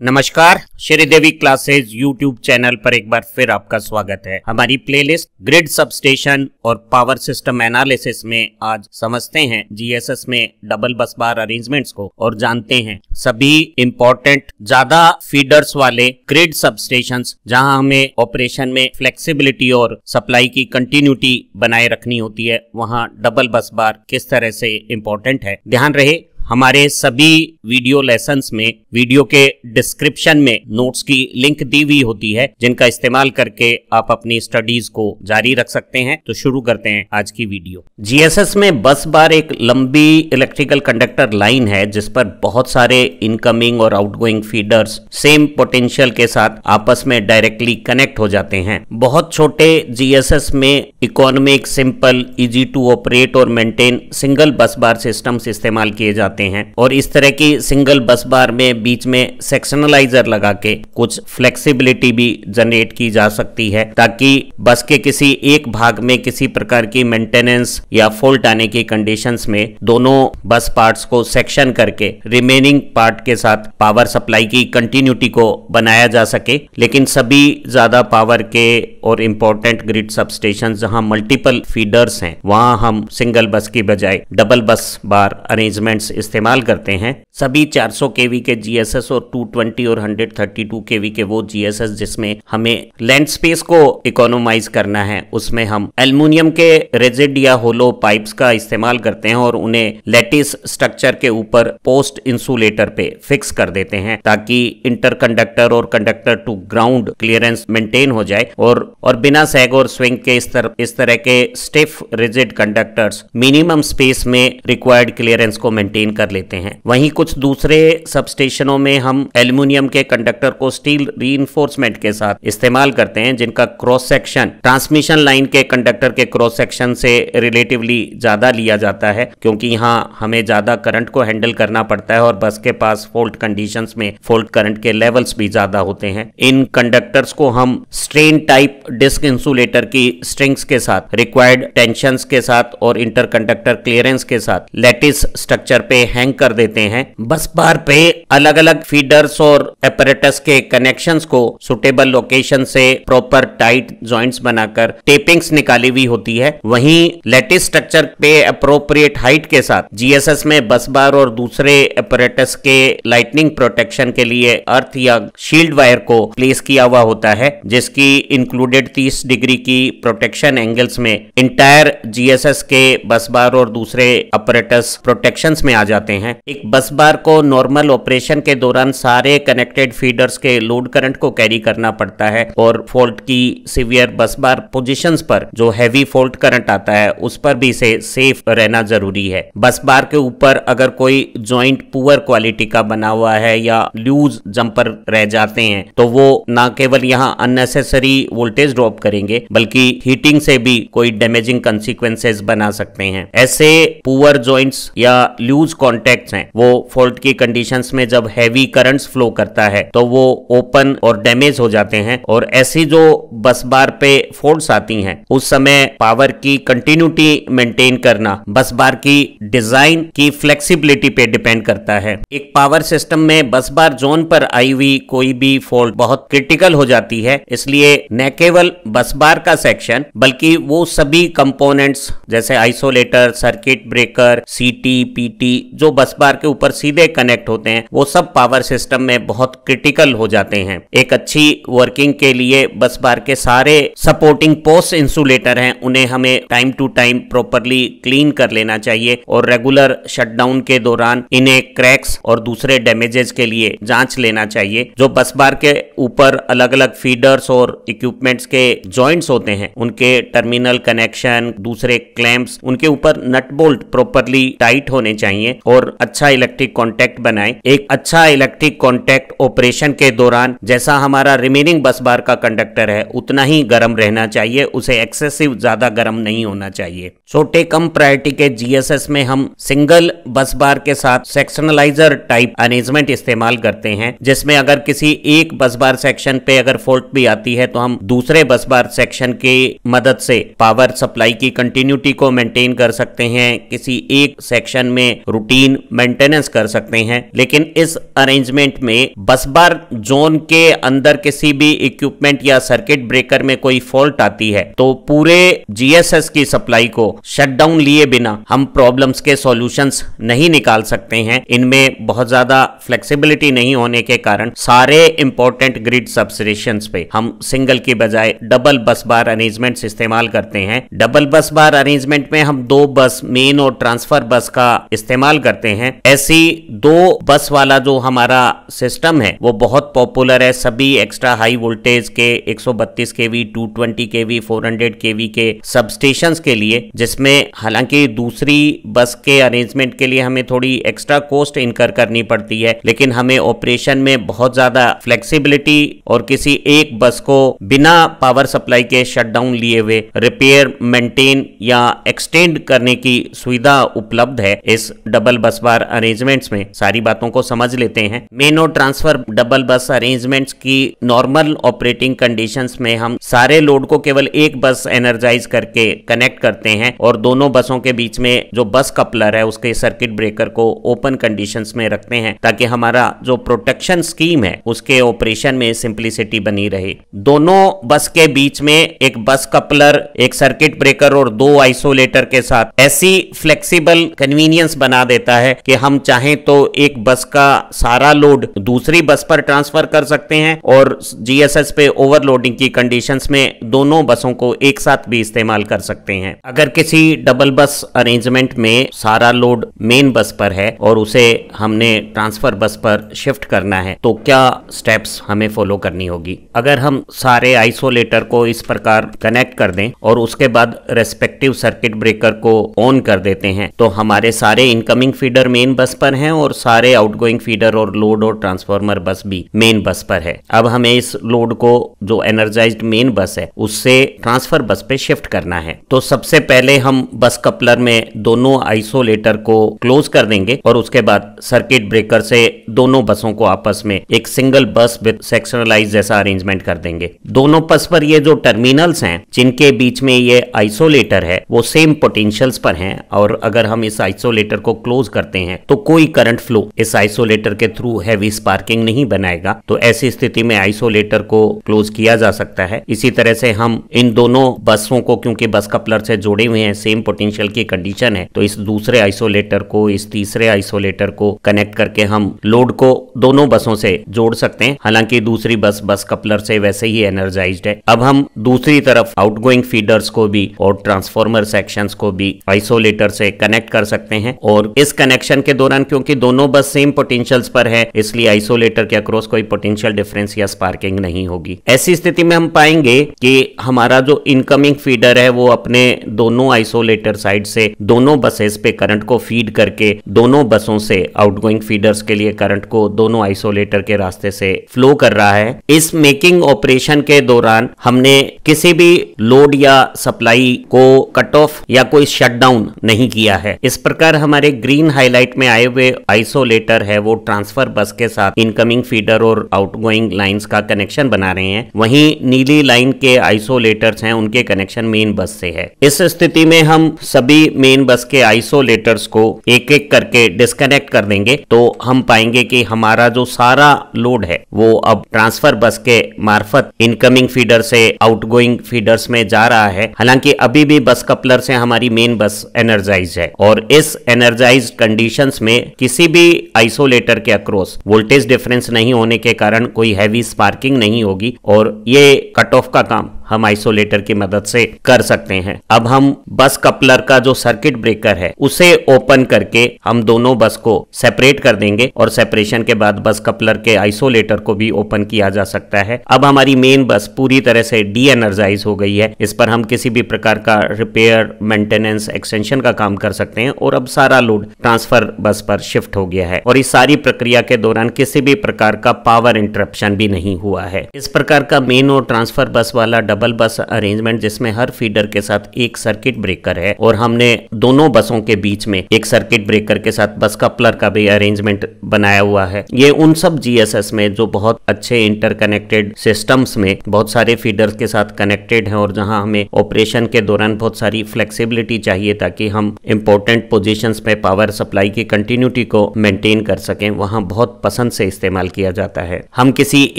नमस्कार, Sridevi classes YouTube channel पर एक बार फिर आपका स्वागत है। हमारी प्लेलिस्ट ग्रिड सबस्टेशन और पावर सिस्टम एनालिसिस में आज समझते हैं जीएसएस में डबल बस बार अरेंजमेंट्स को और जानते हैं सभी इंपॉर्टेंट ज्यादा फीडर्स वाले ग्रिड सबस्टेशंस जहां हमें ऑपरेशन में फ्लेक्सिबिलिटी और सप्लाई की कंटिन्यूटी बनाए रखनी होती है, वहां डबल बस बार किस तरह से इंपॉर्टेंट है। ध्यान रहे हमारे सभी वीडियो लेसन्स में वीडियो के डिस्क्रिप्शन में नोट्स की लिंक दी हुई होती है, जिनका इस्तेमाल करके आप अपनी स्टडीज को जारी रख सकते हैं। तो शुरू करते हैं आज की वीडियो। जीएसएस में बस बार एक लंबी इलेक्ट्रिकल कंडक्टर लाइन है जिस पर बहुत सारे इनकमिंग और आउटगोइंग फीडर्स सेम पोटेंशियल के साथ आपस में डायरेक्टली कनेक्ट हो जाते हैं। बहुत छोटे जीएसएस में economic, simple, easy to operate और maintain single bus bar systems इस्तेमाल किए जाते हैं और इस तरह की सिंगल बस बार में बीच में सेक्शनलाइजर लगा के कुछ फ्लेक्सिबिलिटी भी जनरेट की जा सकती है, ताकि बस के किसी एक भाग में किसी प्रकार की मेंटेनेंस या फॉल्ट आने की कंडीशंस में दोनों बस पार्ट्स को सेक्शन करके रिमेनिंग पार्ट के साथ पावर सप्लाई की कंटिन्यूटी को बनाया जा सके। लेकिन सभी ज्यादा पावर के और इंपॉर्टेंट ग्रिड सबस्टेशन जहां मल्टीपल फीडर्स हैं, वहां हम सिंगल बस की बजाय डबल बस बार अरेंजमेंट्स इस्तेमाल करते हैं। सभी 400 केवी के जीएसएस और 220 और 132 केवी के वो जीएसएस जिसमें हमें लैंड स्पेस को इकोनोमाइज करना है, उसमें हम एल्युमिनियम के रिजिड या होलो पाइप्स का इस्तेमाल करते हैं और उन्हें लैटिस स्ट्रक्चर के ऊपर पोस्ट इंसुलेटर पे फिक्स कर देते हैं, ताकि इंटरकंडक्टर और conductor to ground clearance maintain हो जाए और बिना सैग और स्विंग के इस तरह के stiff rigid conductors minimum space में रिक्वायर्ड क्लियरेंस को मेंटेन कर लेते हैं। वहीं कुछ दूसरे सबस्टेशनों में हम एल्युमिनियम के कंडक्टर को स्टील रीइंफोर्समेंट के साथ इस्तेमाल करते हैं, जिनका क्रॉस सेक्शन ट्रांसमिशन लाइन के कंडक्टर के क्रॉस सेक्शन से रिलेटिवली ज्यादा लिया जाता है, क्योंकि यहाँ हमें ज्यादा करंट को हैंडल करना पड़ता है और बस के पास फॉल्ट कंडीशंस में फॉल्ट करंट के लेवल्स भी ज्यादा होते हैं। इन कंडक्टर्स को हम स्ट्रेन टाइप डिस्क इंसुलेटर की स्ट्रिंग्स के साथ रिक्वायर्ड टेंशंस के साथ और इंटरकंडक्टर क्लियरेंस के साथ लैटिस स्ट्रक्चर पे हैंग कर देते हैं। बस बार पे अलग अलग फीडर्स और एपरेटस के कनेक्शंस को सुटेबल लोकेशन से प्रॉपर टाइट जॉइंट्स बनाकर टेपिंग्स निकाली हुई होती है। वहीं लैटिस स्ट्रक्चर पे अप्रोप्रिएट हाइट के साथ जीएसएस में बस बार और दूसरे एपरेटस के लाइटनिंग प्रोटेक्शन के लिए अर्थ या शील्ड वायर को प्लेस किया हुआ होता है, जिसकी इंक्लूडेड 30 डिग्री की प्रोटेक्शन एंगल्स में इंटायर जीएसएस के बस बार और दूसरे अपरेटस प्रोटेक्शंस में आ जाते हैं। एक बस बार को नॉर्मल ऑपरेशन के दौरान सारे कनेक्टेड फीडर्स के लोड करंट को कैरी करना पड़ता है और फॉल्ट की सीवियर बस बार पोजीशंस पर जो हैवी फॉल्ट करंट आता है उस पर भी इसे सेफ रहना जरूरी है। बस बार के ऊपर अगर कोई जॉइंट पुअर क्वालिटी का बना हुआ है या लूज जंपर रह जाते हैं तो वो ना केवल यहाँ अननेसेसरी वोल्टेज ड्रॉप करेंगे, बल्कि हीटिंग से भी कोई डैमेजिंग कंसिक्वेंसेस बना सकते हैं। ऐसे पुअर जॉइंट्स या लूज कॉन्टैक्ट्स हैं, वो फॉल्ट की कंडीशंस में जब हैवी करंट्स फ्लो करता है तो वो ओपन और डैमेज हो जाते हैं और ऐसी जो बस बार पे फॉल्ट्स आती हैं उस समय पावर की कंटिन्यूटी मेंटेन करना बस बार की डिजाइन की फ्लेक्सिबिलिटी पे डिपेंड करता है। एक पावर सिस्टम में बस बार जोन पर आई हुई कोई भी फॉल्ट बहुत क्रिटिकल हो जाती है, इसलिए न केवल बस बार का सेक्शन बल्कि वो सभी कंपोनेंट्स जैसे आइसोलेटर, सर्किट ब्रेकर, सीटी, पीटी जो बस बार के ऊपर सीधे कनेक्ट होते हैं, वो सब पावर सिस्टम में बहुत क्रिटिकल हो जाते हैं। एक अच्छी वर्किंग के लिए बस बार के सारे सपोर्टिंग पोस्ट इंसुलेटर हैं, उन्हें हमें time to time properly clean कर लेना चाहिए और रेगुलर शटडाउन के दौरान इन्हें क्रैक्स और दूसरे डैमेजेस के लिए जांच लेना चाहिए। जो बस बार के ऊपर अलग अलग फीडर्स और इक्विपमेंट्स के जॉइंट्स होते हैं, उनके टर्मिनल कनेक्शन, दूसरे क्लैंप्स, उनके ऊपर नट बोल्ट प्रॉपरली टाइट होने चाहिए और अच्छा इलेक्ट्रिक कांटेक्ट बनाएं। एक अच्छा इलेक्ट्रिक कांटेक्ट ऑपरेशन के दौरान जैसा हमारा रिमेनिंग बस बार का कंडक्टर है उतना ही गर्म रहना चाहिए, उसे एक्सेसिव ज्यादा गर्म नहीं होना चाहिए। छोटे कम प्रायोरिटी के जीएसएस में हम सिंगल बस बार के साथ सेक्शनलाइजर टाइप अरेंजमेंट इस्तेमाल करते हैं, जिसमें अगर किसी एक बस बार सेक्शन पे अगर फॉल्ट भी आती है तो हम दूसरे बस बार सेक्शन की मदद से पावर सप्लाई की कंटिन्यूटी को मेंटेन कर सकते हैं। किसी एक सेक्शन में रूटीन रूटीन मेंटेनेंस कर सकते हैं। लेकिन इस अरेंजमेंट में बस बार जोन के अंदर किसी भी इक्विपमेंट या सर्किट ब्रेकर में कोई फॉल्ट आती है तो पूरे जीएसएस की सप्लाई को शटडाउन लिए बिना हम प्रॉब्लम्स के सॉल्यूशंस नहीं निकाल सकते हैं। इनमें बहुत ज्यादा फ्लेक्सिबिलिटी नहीं होने के कारण सारे इंपॉर्टेंट ग्रिड सबस्टेशंस पे हम सिंगल की बजाय डबल बस बार अरेंजमेंट्स इस्तेमाल करते हैं। डबल बस बार अरेंजमेंट में हम दो बस मेन और ट्रांसफर बस का इस्तेमाल करते हैं। ऐसी दो बस वाला जो हमारा सिस्टम है वो बहुत पॉपुलर है सभी एक्स्ट्रा हाई वोल्टेज के 132 केवी, 220 केवी, 400 केवी के सबस्टेशंस के लिए, जिसमें हालांकि दूसरी बस के अरेंजमेंट के लिए हमें थोड़ी एक्स्ट्रा कॉस्ट इनकर करनी पड़ती है, लेकिन हमें ऑपरेशन में बहुत ज्यादा फ्लेक्सिबिलिटी और किसी एक बस को बिना पावर सप्लाई के शटडाउन लिए हुए रिपेयर, मेंटेन या एक्सटेंड करने की सुविधा उपलब्ध है इस डबल बस बार अरेंजमेंट्स में। सारी बातों को समझ लेते हैं। मेन और ट्रांसफर डबल बस अरेंजमेंट्स की नॉर्मल ऑपरेटिंग कंडीशंस में हम सारे लोड को केवल एक बस एनर्जाइज करके कनेक्ट करते हैं और दोनों बसों के बीच में जो बस कपलर है उसके सर्किट ब्रेकर को ओपन कंडीशंस में रखते हैं ताकि हमारा जो प्रोटेक्शन स्कीम है उसके ऑपरेशन में सिंप्लिसिटी बनी रहे। दोनों बस के बीच में एक बस कपलर, एक सर्किट ब्रेकर और दो आइसोलेटर के साथ ऐसी फ्लेक्सिबल कन्वीनियंस बना देता है कि हम चाहें तो एक बस का सारा लोड दूसरी बस पर ट्रांसफर कर सकते हैं और जीएसएस पे ओवरलोडिंग की कंडीशंस में दोनों बसों को एक साथ भी इस्तेमाल कर सकते हैं। अगर किसी डबल बस अरेंजमेंट में सारा लोड मेन बस पर है और उसे हमने ट्रांसफर बस पर शिफ्ट करना है तो क्या स्टेप्स हमें फॉलो करनी होगी। अगर हम सारे आइसोलेटर को इस प्रकार कनेक्ट कर दें और उसके बाद रेस्पेक्टिव सर्किट ब्रेकर को ऑन कर देते हैं तो हमारे सारे इनकमिंग फीडर मेन बस पर हैं और सारे आउटगोइंग फीडर और लोड और ट्रांसफार्मर बस भी मेन बस पर है। अब हमें इस लोड को जो एनर्जाइज्ड मेन बस है उससे ट्रांसफर बस पे शिफ्ट करना है। तो सबसे पहले हम बस कपलर में दोनों आइसोलेटर को क्लोज कर देंगे और उसके बाद सर्किट ब्रेकर से दोनों बसों को आपस में एक सिंगल बस विद सेक्शनलाइज जैसा अरेंजमेंट कर देंगे। दोनों बस पर ये जो टर्मिनल्स हैं जिनके बीच में ये आइसोलेटर है वो सेम पोटेंशियल्स पर हैं और अगर हम इस आइसोलेटर को क्लोज करते हैं तो कोई करंट फ्लो इस आइसोलेटर के थ्रू हैवी स्पार्किंग नहीं बनाएगा। तो ऐसी स्थिति में आइसोलेटर को क्लोज किया जा सकता है। इसी तरह से हम इन दोनों बसों को, क्योंकि बस कपलर से जुड़े हुए हैं, सेम पोटेंशियल की कंडीशन है, तो इस दूसरे आइसोलेटर को इस तीसरे आइसोलेटर को कनेक्ट करके हम लोड को दोनों बसों से जोड़ सकते हैं। हालांकि दूसरी बस कपलर से वैसे ही एनर्जाइज्ड है। अब हम दूसरी तरफ आउटगोइंग फीडर्स को भी और ट्रांसफार्मर सेक्शंस को भी आइसोलेटर से कनेक्ट कर सकते हैं और इस कनेक्शन के दौरान क्योंकि दोनों बस सेम पोटेंशियल्स पर है इसलिए आइसोलेटर के अक्रॉस कोई पोटेंशियल डिफरेंस या स्पार्किंग नहीं होगी। ऐसी स्थिति में हम पाएंगे कि हमारा जो इनकमिंग फीडर है वो अपने दोनों आइसोलेटर साइड से दोनों बसेस पे करंट को फीड करके दोनों बसों से आउटगोइंग फीडर्स के लिए करंट को दोनों आइसोलेटर के रास्ते से फ्लो कर रहा है। इस मेकिंग ऑपरेशन के दौरान हमने किसी भी लोड या सप्लाई को कट ऑफ या कोई शटडाउन नहीं किया है। इस प्रकार हमारे ग्रीन हाईलाइट में आए हुए आइसोलेटर है वो ट्रांसफर बस के साथ इनकमिंग फीडर और आउटगोइंग लाइंस का कनेक्शन बना रहे हैं। वहीं नीली लाइन के आइसोलेटर्स हैं उनके कनेक्शन मेन बस से है। इस स्थिति में हम सभी मेन बस के आइसोलेटर्स को एक एक करके डिस्कनेक्ट कर देंगे तो हम पाएंगे कि हमारा जो सारा लोड है वो अब ट्रांसफर बस के मार्फत इनकमिंग फीडर से आउटगोइंग फीडर्स में जा रहा है। हालांकि अभी भी बस कपलर से हमारी मेन बस एनर्जाइज है और इस एनर्जाइज कंडीशंस में किसी भी आइसोलेटर के अक्रॉस वोल्टेज डिफरेंस नहीं होने के कारण कोई हैवी स्पार्किंग नहीं होगी और ये कट ऑफ का काम हम आइसोलेटर की मदद से कर सकते हैं। अब हम बस कपलर का जो सर्किट ब्रेकर है उसे ओपन करके हम दोनों बस को सेपरेट कर देंगे और सेपरेशन के बाद बस कपलर के आइसोलेटर को भी ओपन किया जा सकता है। अब हमारी मेन बस पूरी तरह से डी एनर्जाइज हो गई है। इस पर हम किसी भी प्रकार का रिपेयर, मेंटेनेंस, एक्सटेंशन का काम कर सकते हैं और अब सारा लोड ट्रांसफर बस पर शिफ्ट हो गया है और इस सारी प्रक्रिया के दौरान किसी भी प्रकार का पावर इंटरप्शन भी नहीं हुआ है। इस प्रकार का मेन और ट्रांसफर बस वाला डबल बस अरेंजमेंट जिसमें हर फीडर के साथ एक सर्किट ब्रेकर है और हमने दोनों बसों के बीच में एक सर्किट ब्रेकर के साथ बस कपलर का भी अरेंजमेंट बनाया हुआ है। ये उन सब जीएसएस में जो बहुत अच्छे इंटरकनेक्टेड सिस्टम्स में बहुत सारे फीडर्स के साथ कनेक्टेड हैं और जहां हमें ऑपरेशन के दौरान बहुत सारी फ्लेक्सिबिलिटी चाहिए ताकि हम इंपॉर्टेंट पोजीशंस पे पावर सप्लाई की कंटिन्यूटी को मेंटेन कर सकें, वहां बहुत पसंद से इस्तेमाल किया जाता है। हम किसी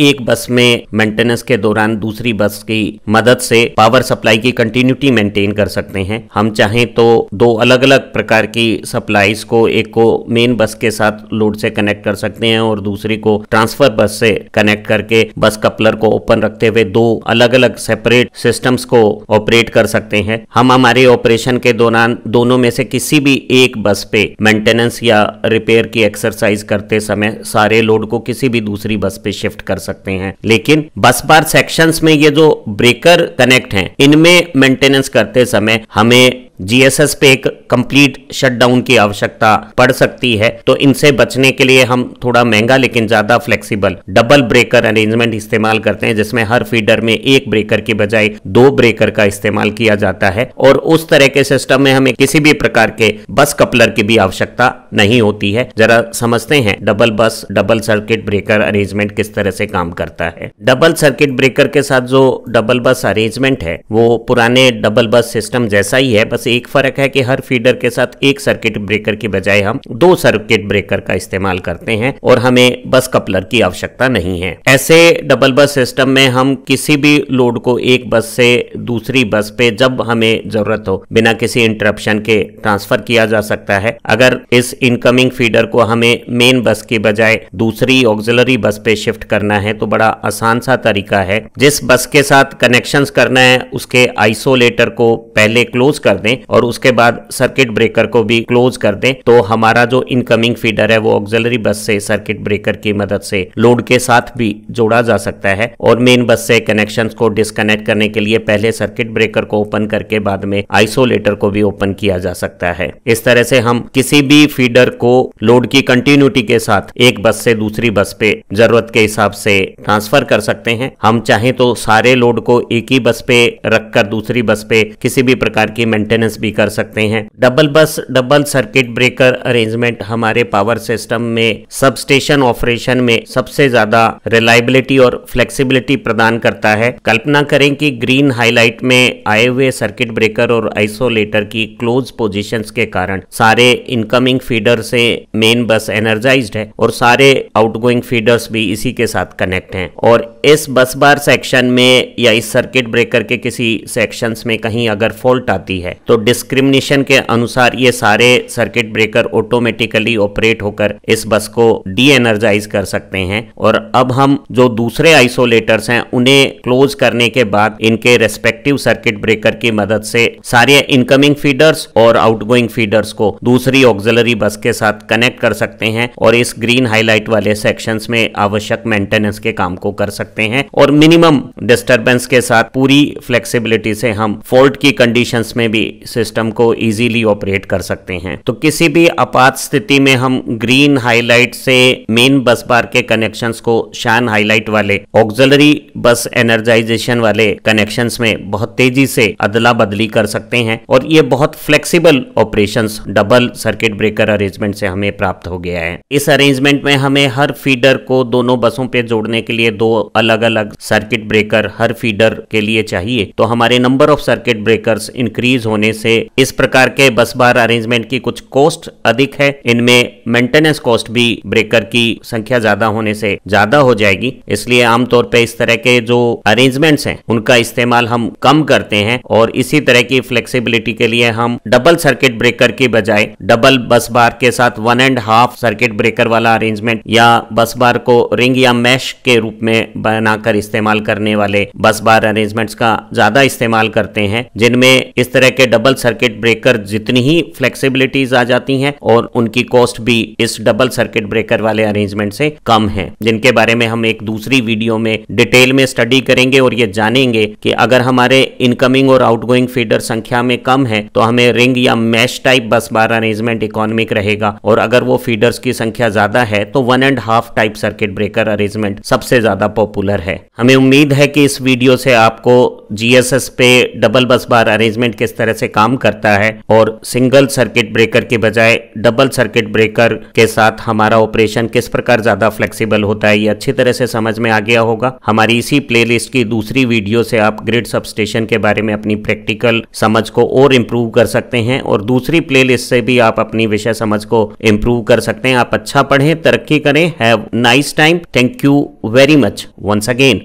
एक बस में मेंटेनेंस के दौरान दूसरी बस की मदद से पावर सप्लाई की कंटिन्यूटी मेंटेन कर सकते हैं। हम चाहें तो दो अलग अलग प्रकार की सप्लाईज को, एक को मेन बस के साथ लोड से कनेक्ट कर सकते हैं और दूसरी को ट्रांसफर बस से कनेक्ट करके बस कपलर को ओपन रखते हुए दो अलग अलग सेपरेट सिस्टम्स को ऑपरेट कर सकते हैं। हम हमारे ऑपरेशन के दौरान दोनों में से किसी भी एक बस पे मेंटेनेंस या रिपेयर की एक्सरसाइज करते समय सारे लोड को किसी भी दूसरी बस पे शिफ्ट कर सकते हैं। लेकिन बस बार सेक्शंस में ये जो ब्रेकर कनेक्ट हैं, इनमें मेंटेनेंस करते समय हमें जीएसएस पे एक कंप्लीट शटडाउन की आवश्यकता पड़ सकती है। तो इनसे बचने के लिए हम थोड़ा महंगा लेकिन ज्यादा फ्लेक्सिबल डबल ब्रेकर अरेंजमेंट इस्तेमाल करते हैं, जिसमें हर फीडर में एक ब्रेकर की बजाय दो ब्रेकर का इस्तेमाल किया जाता है और उस तरह के सिस्टम में हमें किसी भी प्रकार के बस कपलर की भी आवश्यकता नहीं होती है। जरा समझते हैं डबल बस डबल सर्किट ब्रेकर अरेंजमेंट किस तरह से काम करता है। डबल सर्किट ब्रेकर के साथ जो डबल बस अरेंजमेंट है वो पुराने डबल बस सिस्टम जैसा ही है, बस एक फर्क है कि हर फीडर के साथ एक सर्किट ब्रेकर की बजाय हम दो सर्किट ब्रेकर का इस्तेमाल करते हैं और हमें बस कपलर की आवश्यकता नहीं है। ऐसे डबल बस सिस्टम में हम किसी भी लोड को एक बस से दूसरी बस पे जब हमें जरूरत हो बिना किसी इंटरप्शन के ट्रांसफर किया जा सकता है। अगर इस इनकमिंग फीडर को हमें मेन बस की बजाय दूसरी ऑक्सिलरी बस पे शिफ्ट करना है तो बड़ा आसान सा तरीका है। जिस बस के साथ कनेक्शंस करना है उसके आइसोलेटर को पहले क्लोज कर दें और उसके बाद सर्किट ब्रेकर को भी क्लोज कर दें, तो हमारा जो इनकमिंग फीडर है वो ऑक्सिलरी बस से सर्किट ब्रेकर की मदद से लोड के साथ भी जोड़ा जा सकता है। और मेन बस से कनेक्शंस को डिस्कनेक्ट करने के लिए पहले सर्किट ब्रेकर को ओपन करके बाद में आइसोलेटर को भी ओपन किया जा सकता है। इस तरह से हम किसी भी फीडर को लोड की कंटिन्यूटी के साथ एक बस से दूसरी बस पे जरूरत के हिसाब से ट्रांसफर कर सकते हैं। हम चाहें तो सारे लोड को एक ही बस पे रखकर दूसरी बस पे किसी भी प्रकार की मेंटेनेंस भी कर सकते हैं। डबल बस डबल सर्किट ब्रेकर अरेंजमेंट हमारे पावर सिस्टम में सबस्टेशन ऑपरेशन में सबसे ज्यादा रिलायबिलिटी और फ्लेक्सिबिलिटी प्रदान करता है। कल्पना करें कि ग्रीन हाईलाइट में आए हुए सर्किट ब्रेकर और आइसोलेटर की क्लोज पोजीशंस के कारण सारे इनकमिंग फीडर से मेन बस एनर्जाइज्ड है और सारे आउटगोइंग फीडर्स भी इसी के साथ कनेक्ट हैं। और इस बस बार सेक्शन में या इस सर्किट ब्रेकर के किसी सेक्शंस में कहीं अगर फॉल्ट आती है तो डिस्क्रिमिनेशन के अनुसार ये सारे सर्किट ब्रेकर ऑटोमेटिकली ऑपरेट होकर इस बस को डी एनर्जाइज कर सकते हैं। और अब हम जो दूसरे आइसोलेटर्स हैं उन्हें क्लोज करने के बाद इनके रेस्पेक्टिव सर्किट ब्रेकर की मदद से सारे इनकमिंग फीडर्स और आउटगोइंग फीडर्स को दूसरी ऑक्सिलरी बस के साथ कनेक्ट कर सकते हैं और इस ग्रीन हाईलाइट वाले सेक्शंस में आवश्यक मेंटेनेंस के काम को कर सकते हैं और मिनिमम डिस्टरबेंस के साथ पूरी फ्लेक्सिबिलिटी से हम फॉल्ट की कंडीशंस में भी सिस्टम को इजीली ऑपरेट कर सकते हैं। तो किसी भी आपात स्थिति में हम ग्रीन हाईलाइट से मेन बस बार के कनेक्शंस को शान हाईलाइट वाले ऑक्सिलरी बस एनर्जाइजेशन वाले कनेक्शंस में बहुत तेजी से अदला बदली कर सकते हैं और ये बहुत flexible operations double circuit breaker arrangement से हमें प्राप्त हो गया है। इस अरेंजमेंट में हमें हर फीडर को दोनों बसों पे जोड़ने के लिए दो अलग अलग सर्किट ब्रेकर हर फीडर के लिए चाहिए। तो हमारे number of circuit breakers increase होने से इस प्रकार के बस बार अरेंजमेंट की कुछ कॉस्ट अधिक है। इनमें मेंटेनेंस कॉस्ट भी ब्रेकर की संख्या ज्यादा होने से ज्यादा हो जाएगी, इसलिए आमतौर पे इस तरह के जो अरेंजमेंट्स हैं उनका इस्तेमाल हम कम करते हैं। और इसी तरह की फ्लेक्सिबिलिटी के लिए हम डबल सर्किट ब्रेकर की बजाय डबल बस बार के साथ 1.5 सर्किट ब्रेकर वाला अरेंजमेंट या बस बार को रिंग या मैश के रूप में बनाकर इस्तेमाल करने वाले बस बार अरेंजमेंट्स का ज्यादा इस्तेमाल करते हैं, जिनमें इस तरह के डबल सर्किट ब्रेकर जितनी ही फ्लेक्सिबिलिटीज आ जाती हैं और उनकी कॉस्ट भी इस डबल सर्किट ब्रेकर वाले अरेंजमेंट से कम है, जिनके बारे में हम एक दूसरी वीडियो में डिटेल में स्टडी करेंगे और ये जानेंगे कि अगर हमारे इनकमिंग और आउटगोइंग फीडर संख्या में कम है तो हमें रिंग या मैश टाइप बस बार अरेंजमेंट इकोनॉमिक रहेगा, और अगर वो फीडर्स की संख्या ज्यादा है तो 1.5 टाइप सर्किट ब्रेकर अरेंजमेंट सबसे ज्यादा पॉपुलर है। हमें उम्मीद है कि इस वीडियो से आपको जीएसएस पे डबल बस बार अरेंजमेंट किस तरह से काम करता है और सिंगल सर्किट ब्रेकर के बजाय डबल सर्किट ब्रेकर के साथ हमारा ऑपरेशन किस प्रकार ज्यादा फ्लेक्सिबल होता है, ये अच्छी तरह से समझ में आ गया होगा। हमारी इसी प्लेलिस्ट की दूसरी वीडियो से आप ग्रिड सबस्टेशन के बारे में अपनी प्रैक्टिकल समझ को और इम्प्रूव कर सकते हैं, और दूसरी प्लेलिस्ट से भी आप अपनी विषय समझ को इम्प्रूव कर सकते हैं। आप अच्छा पढ़ें, तरक्की करें। Have nice time. Thank you very much once again.